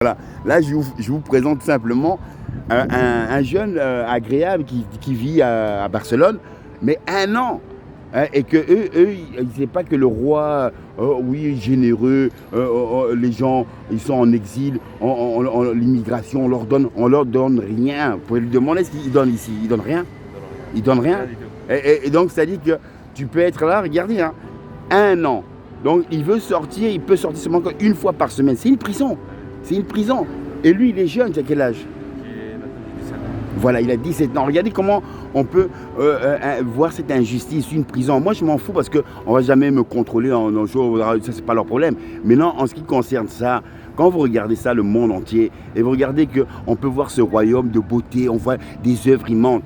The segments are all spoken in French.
Voilà. Là, je vous présente simplement un jeune agréable qui vit à Barcelone, mais 1 an. Hein, et que eux ils ne savent pas que le roi, oui, généreux, les gens, ils sont en exil, l'immigration, on leur donne rien. Vous pouvez lui demander ce qu'il donne ici. Il donne rien. Il donne rien. Et donc, ça dit que tu peux être là, regardez, hein, 1 an. Donc, il veut sortir, il peut sortir seulement une fois par semaine. C'est une prison. C'est une prison. Et lui, il est jeune, tu as quel âge? Voilà, il a 17 ans. Regardez comment on peut voir cette injustice, une prison. Moi, je m'en fous parce qu'on ne va jamais me contrôler dans nos jours. Ça, c'est pas leur problème. Mais non, en ce qui concerne ça, quand vous regardez ça, le monde entier, et vous regardez qu'on peut voir ce royaume de beauté, on voit des œuvres immenses.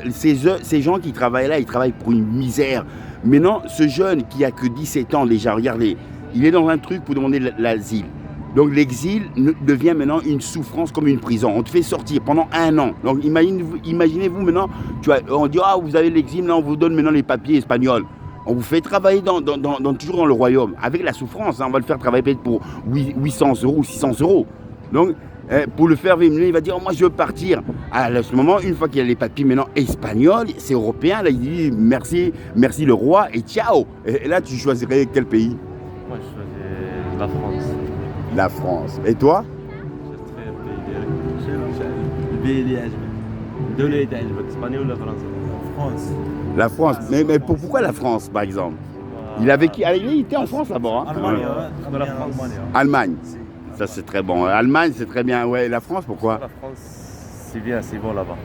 Ces gens qui travaillent là, ils travaillent pour une misère. Mais non, ce jeune qui a que 17 ans déjà, regardez, il est dans un truc pour demander l'asile. Donc l'exil devient maintenant une souffrance comme une prison. On te fait sortir pendant 1 an. Donc imaginez-vous maintenant, on dit ah vous avez l'exil, là on vous donne maintenant les papiers espagnols. On vous fait travailler toujours dans le royaume, avec la souffrance. Hein, on va le faire travailler peut-être pour 800 € ou 600 €. Donc pour le faire venir, il va dire oh, moi je veux partir. À ce moment, une fois qu'il a les papiers maintenant espagnols, c'est européen, là il dit merci le roi et ciao. Et là tu choisirais quel pays? Moi, je choisis la France. La France. Et toi? France. La France. Mais pourquoi la France, par exemple? Il était en France d'abord. Hein? Allemagne. Ça, c'est très bon. Allemagne, c'est très bien. Ouais, la France, pourquoi? La France, c'est bien, c'est bon là-bas.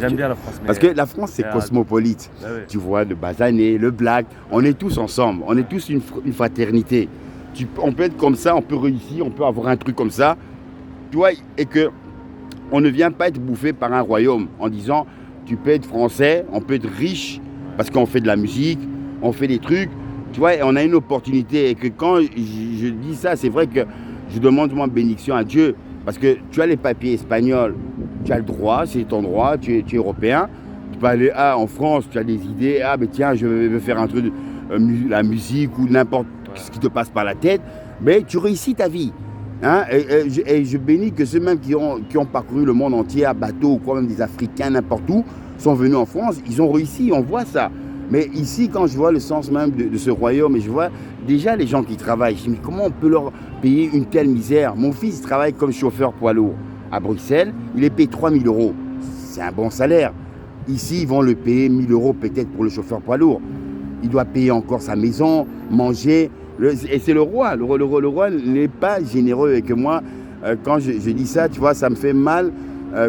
J'aime bien la France. Parce que la France, c'est cosmopolite. Ah oui. Tu vois, le basané, le black, on est tous ensemble. On est tous une fraternité. On peut être comme ça, on peut réussir, on peut avoir un truc comme ça. Tu vois, et que on ne vient pas être bouffé par un royaume en disant tu peux être français, on peut être riche parce qu'on fait de la musique, on fait des trucs. Tu vois, et on a une opportunité. Et que quand je dis ça, c'est vrai que je demande moi bénédiction à Dieu. Parce que tu as les papiers espagnols, tu as le droit, c'est ton droit, tu es européen. Tu peux aller en France, tu as des idées, mais tiens, je vais faire un truc, la musique ou n'importe ce qui te passe par la tête, mais tu réussis ta vie. Hein? Et je bénis que ceux même qui ont parcouru le monde entier à bateau, ou quoi, même des Africains, n'importe où, sont venus en France, ils ont réussi, on voit ça. Mais ici, quand je vois le sens même de ce royaume, et je vois déjà les gens qui travaillent, je me dis, mais comment on peut leur payer une telle misère? Mon fils travaille comme chauffeur poids lourd à Bruxelles, il est payé 3 000 €. C'est un bon salaire. Ici, ils vont le payer 1 000 € peut-être pour le chauffeur poids lourd. Il doit payer encore sa maison, manger. Et c'est le roi. Le roi n'est pas généreux. Et que moi, quand je dis ça, tu vois, ça me fait mal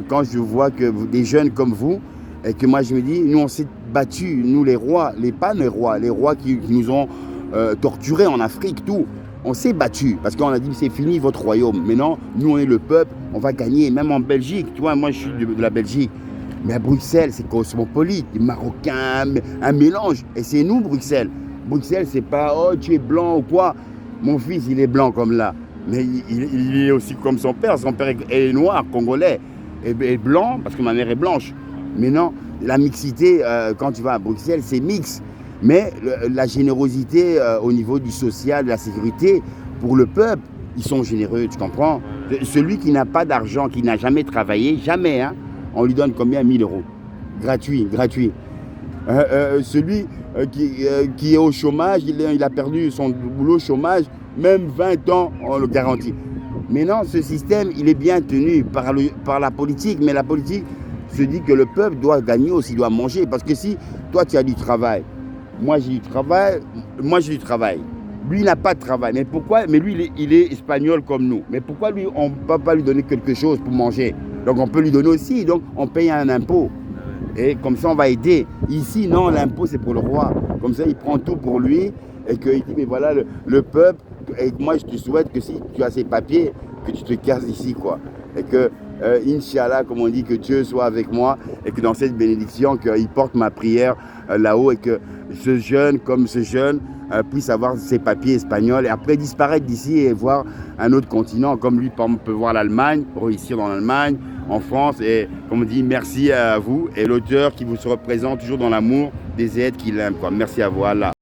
quand je vois que des jeunes comme vous, et que moi je me dis, nous on s'est battus, nous les rois, pas les rois qui nous ont torturés en Afrique, tout. On s'est battus parce qu'on a dit c'est fini votre royaume. Maintenant, nous on est le peuple, on va gagner. Même en Belgique, tu vois, moi je suis de la Belgique. Mais à Bruxelles, c'est cosmopolite, des Marocains, un mélange. Et c'est nous, Bruxelles. Bruxelles, c'est pas, oh, tu es blanc ou quoi. Mon fils, il est blanc comme là. Mais il est aussi comme son père. Son père est noir, congolais. Et blanc, parce que ma mère est blanche. Mais non, la mixité, quand tu vas à Bruxelles, c'est mix. Mais la générosité au niveau du social, de la sécurité, pour le peuple, ils sont généreux, tu comprends? Celui qui n'a pas d'argent, qui n'a jamais travaillé, jamais, hein, on lui donne combien? 1 000 €. Gratuit. Celui qui est au chômage, il a perdu son boulot chômage, même 20 ans, on le garantit. Mais non, ce système, il est bien tenu par la politique, mais la politique se dit que le peuple doit gagner aussi, doit manger. Parce que si toi, tu as du travail, moi j'ai du travail, lui, il n'a pas de travail. Mais pourquoi? Mais lui, il est espagnol comme nous. Mais pourquoi lui, on ne peut pas lui donner quelque chose pour manger? Donc on peut lui donner aussi, donc on paye un impôt. Et comme ça, on va aider. Ici, non, l'impôt, c'est pour le roi. Comme ça, il prend tout pour lui et qu'il dit, mais voilà, le peuple. Et moi, je te souhaite que si tu as ces papiers, que tu te casses ici, quoi. Et que, Inch'Allah, comme on dit, que Dieu soit avec moi et que dans cette bénédiction, qu'il porte ma prière là-haut et que ce jeune, comme ce jeune, puisse avoir ses papiers espagnols et après disparaître d'ici et voir un autre continent, comme lui peut voir l'Allemagne, réussir dans l'Allemagne, en France. Et comme on dit, merci à vous et l'auteur qui vous se représente toujours dans l'amour des êtres qu'il aime, quoi. Merci à vous, Allah.